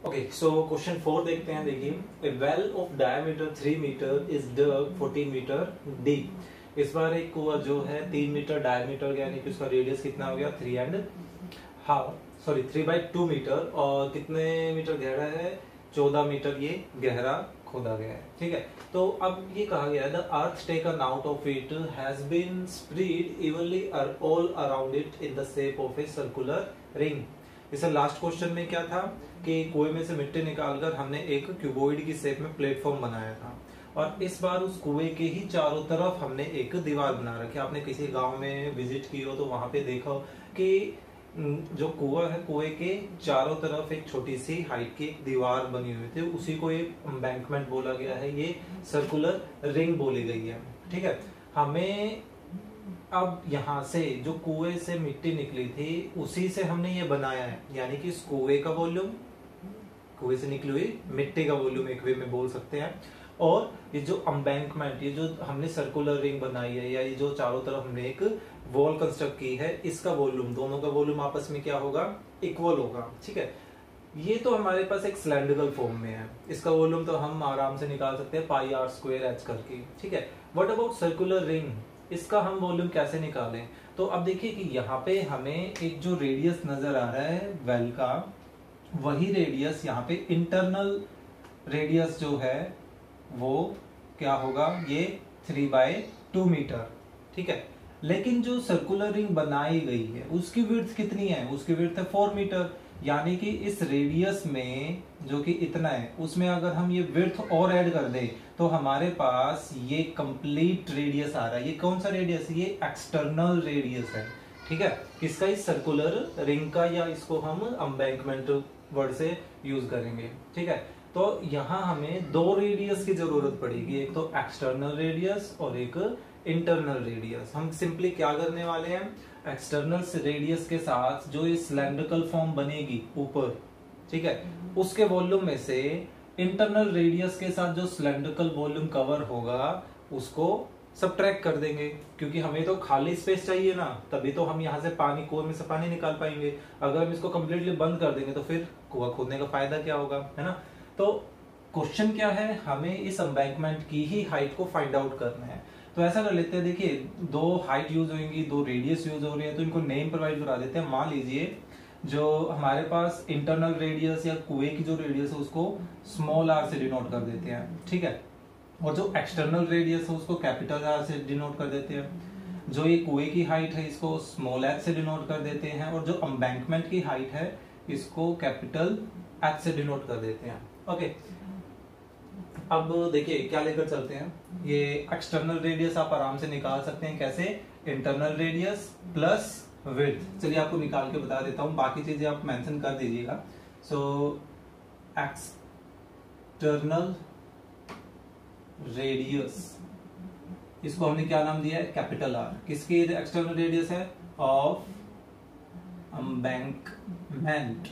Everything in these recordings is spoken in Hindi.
ओके, सो क्वेश्चन 4 देखते हैं। देखिए, a well of diameter 3 metre is dug 14 metre deep. इस बार एक कुआं जो है 3 मीटर डायमीटर, यानी कि उसका रेडियस कितना हो गया 3/2 मीटर, और कितने मीटर गहरा है 14 मीटर ये गहरा खोदा गया है। ठीक है, तो अब ये कहा गया है the earth taken out of it has been spread evenly all around it in the shape of a circular ring. इससे लास्ट क्वेश्चन में क्या था कि कुएं में से मिट्टी निकालकर हमने एक क्यूबॉइड की शेप में प्लेटफॉर्म बनाया था, और इस बार उस कुएं के ही चारों तरफ हमने एक दीवार बना रखी। आपने किसी गांव में विजिट की हो तो वहां पे देखा हो कि जो कुआं है, कुएं के चारों तरफ एक छोटी सी हाइट की दीवार बनी हुई थी, उसी को एक एम्बैंकमेंट बोला गया है, ये सर्कुलर रिंग बोली गई है। ठीक है, हमें अब यहाँ से जो कुएं से मिट्टी निकली थी उसी से हमने ये बनाया है, यानी कि इस कुएं का वॉल्यूम, कुएं से निकली हुई मिट्टी का वॉल्यूम एक वे में बोल सकते हैं, और ये जो एम्बैंकमेंट, ये जो हमने सर्कुलर रिंग बनाई है, या ये जो चारों तरफ हमने एक वॉल कंस्ट्रक्ट की है, इसका वॉल्यूम, दोनों का वॉल्यूम आपस में क्या होगा, इक्वल होगा। ठीक है, ये तो हमारे पास एक सिलेंड्रिकल फॉर्म में है, इसका वॉल्यूम तो हम आराम से निकाल सकते हैं πr² करके। ठीक है, व्हाट अबाउट सर्कुलर रिंग, इसका हम वॉल्यूम कैसे निकालें? तो अब देखिए कि यहाँ पे हमें एक जो रेडियस नजर आ रहा है वेल का, वही रेडियस यहाँ पे इंटरनल रेडियस जो है वो क्या होगा, ये 3/2 मीटर। ठीक है, लेकिन जो सर्कुलर रिंग बनाई गई है उसकी विड्थ कितनी है, उसकी विड्थ है 4 मीटर, यानी कि इस रेडियस में जो कि इतना है उसमें अगर हम ये विड्थ और ऐड कर दें तो हमारे पास ये कंप्लीट रेडियस आ रहा है। ये कौन सा रेडियस है, ये एक्सटर्नल रेडियस है। ठीक है, किसका, इस सर्कुलर रिंग का, या इसको हम एम्बैंकमेंट वर्ड से यूज करेंगे। ठीक है, तो यहाँ हमें दो रेडियस की जरूरत पड़ेगी, एक तो एक्सटर्नल रेडियस और एक इंटरनल रेडियस। हम सिंपली क्या करने वाले हैं, एक्सटर्नल रेडियस के साथ जो ये सिलेंड्रिकल फॉर्म बनेगी ऊपर, ठीक है, उसके वॉल्यूम में से इंटरनल रेडियस के साथ जो सिलेंड्रिकल वॉल्यूम कवर होगा उसको सबट्रैक्ट कर देंगे, क्योंकि हमें तो खाली स्पेस चाहिए ना, तभी तो हम यहाँ से पानी, कुएं में से पानी निकाल पाएंगे। अगर हम इसको कम्प्लीटली बंद कर देंगे तो फिर कुआं खोदने का फायदा क्या होगा, है ना। तो क्वेश्चन क्या है, हमें इस एम्बैंकमेंट की ही हाइट को फाइंड आउट करना है। तो ऐसा कर लेते हैं, देखिए दो हाइट यूज होंगी, दो रेडियस यूज हो रही है, तो इनको नेम प्रोवाइड करा देते हैं। मान लीजिए जो हमारे पास इंटरनल रेडियस या कुएं की जो रेडियस है उसको स्मॉल r से डिनोट कर देते हैं। ठीक है, और जो एक्सटर्नल रेडियस है उसको कैपिटल R से डिनोट कर देते हैं। जो ये कुएं की हाइट है इसको स्मॉल h से डिनोट कर देते हैं, और जो एम्बैंकमेंट की हाइट है इसको कैपिटल H से डिनोट कर देते हैं। ओके, अब देखिए क्या लेकर चलते हैं, ये एक्सटर्नल रेडियस आप आराम से निकाल सकते हैं। कैसे, इंटरनल रेडियस प्लस विड्थ। चलिए आपको निकाल के बता देता हूं, बाकी चीजें आप मेंशन कर दीजिएगा। सो एक्सटर्नल रेडियस, इसको हमने क्या नाम दिया है, कैपिटल R। किसकी एक्सटर्नल रेडियस है, ऑफ एम्बैंकमेंट,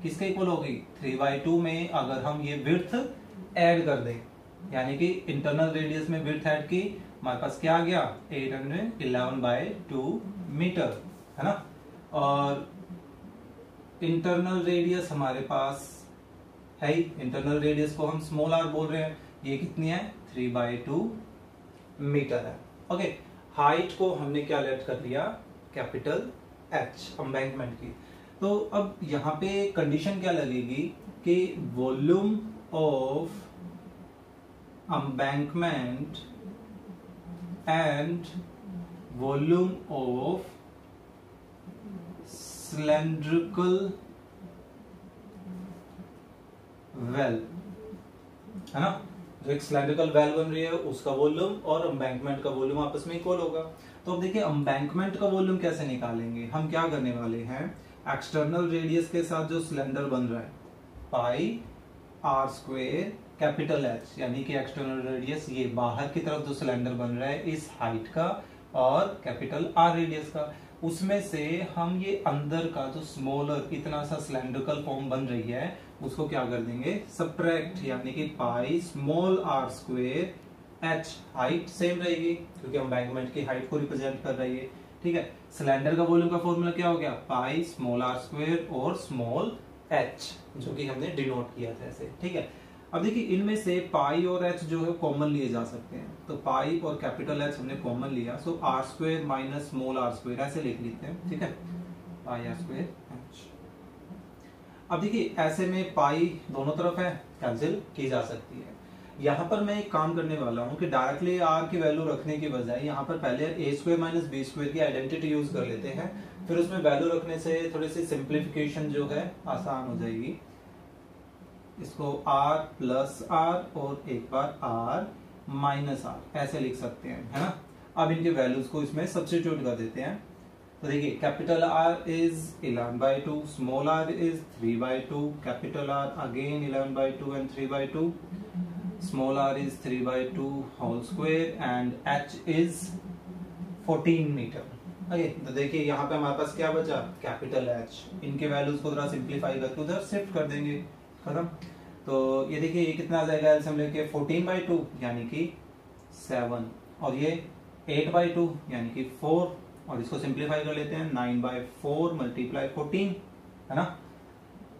किसके इक्वल होगी 3/2 में अगर हम ये विड्थ ऐड कर दें, यानी कि इंटरनल रेडियस में विड्थ ऐड की, हमारे पास क्या आ गया 811/2 मीटर, है ना। और इंटरनल रेडियस हमारे पास है ही, इंटरनल रेडियस को हम स्मॉल r बोल रहे हैं, ये कितनी है 3/2 मीटर है। ओके, हाइट को हमने क्या लेट कर लिया, कैपिटल H एम्बैंकमेंट की। तो अब यहाँ पे कंडीशन क्या लगेगी कि volume of embankment and volume of cylindrical well, है ना। जो एक सिलेंड्रिकल वेल बन रही है उसका वॉल्यूम और एम्बैंकमेंट का वॉल्यूम आपस में इक्वल होगा। तो अब देखिए एम्बैंकमेंट का वॉल्यूम कैसे निकालेंगे, हम क्या करने वाले हैं, एक्सटर्नल रेडियस के साथ जो सिलेंडर बन रहा है πr² कैपिटल H, यानी कि एक्सटर्नल रेडियस ये बाहर की तरफ जो सिलेंडर बन रहा है इस हाइट का, और कैपिटल R रेडियस का, उसमें से हम ये अंदर का जो स्मॉलर इतना सा सिलेंड्रिकल फॉर्म बन रही है उसको क्या कर देंगे, सबट्रैक्ट, यानी कि πr² H हाइट सेम रहेगी क्योंकि एम्बैंकमेंट की हाइट को रिप्रेजेंट कर रही है। ठीक है, सिलेंडर का वॉल्यूम का फॉर्मूला क्या हो गया, πr² और स्मॉल एच, जो कि हमने डिनोट किया था ऐसे, ठीक है। अब देखिए इनमें से पाई और एच जो है कॉमन लिए जा सकते हैं, तो पाई और कैपिटल एच हमने कॉमन लिया, so r square minus small r square ऐसे लिख लेते हैं, ठीक है, पाई आर स्क्वायर एच। अब देखिए ऐसे में पाई दोनों तरफ है, कैंसिल की जा सकती है। यहाँ पर मैं एक काम करने वाला हूँ कि डायरेक्टली आर की वैल्यू रखने की बजाय यहाँ पर पहले ए स्क्वायर माइनस बी स्क्वायर की आइडेंटिटी यूज कर लेते हैं, फिर उसमें वैल्यू रखने से थोड़ी सी सिंप्लीफिकेशन जो है आसान हो जाएगी। इसको आर प्लस आर और एक बार आर माइनस आर ऐसे लिख सकते हैं, है ना। अब इनके वैल्यूज को इसमें सब्स्टिट्यूट कर देते हैं। तो देखिए capital R is 11/2, small R is 3/2, capital R again 11/2 and 3/2, small R is 3/2 whole square and H is 14 metre. Okay, तो देखिए यहाँ पे हमारे पास क्या बचा, कैपिटल एच। इनके वैल्यूज को थोड़ा सिंप्लीफाई करके उधर शिफ्ट कर देंगे, खत्म। तो ये देखिए ये कितना आ जाएगा एलसीएम लेके 14/2 यानी कि 7, और ये 8/2 यानी कि 4, और इसको सिंप्लीफाई कर लेते हैं 9/4 मल्टीप्लाई 14, है ना।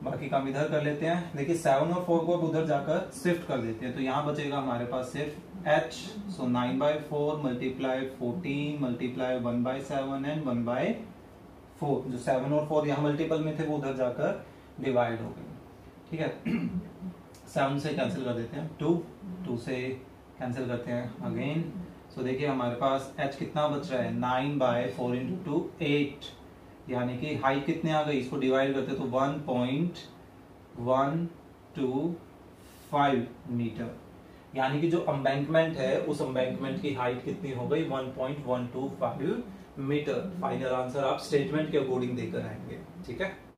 बाकी काम इधर कर लेते हैं। देखिए 7 और 4 को अब उधर जाकर शिफ्ट कर देते हैं, तो यहाँ बचेगा हमारे पास सिर्फ h, so 9/4 multiply 14 multiply 1/7 and 1/4, जो 7 और 4 यहाँ मल्टीपल में थे वो उधर जाकर डिवाइड हो गए, ठीक है। 7 से कैंसिल कर देते हैं 2 से कैंसिल करते हैं अगेन, सो देखिए हमारे पास h कितना बच रहा है 9/4 इंटू 2 8, यानी कि हाइट कितने आ गई, इसको डिवाइड करते तो 1.125 मीटर, यानी कि जो एम्बैंकमेंट है उस एम्बैंकमेंट की हाइट कितनी हो गई 1.125 मीटर। फाइनल आंसर आप स्टेटमेंट के अकॉर्डिंग देकर आएंगे, ठीक है।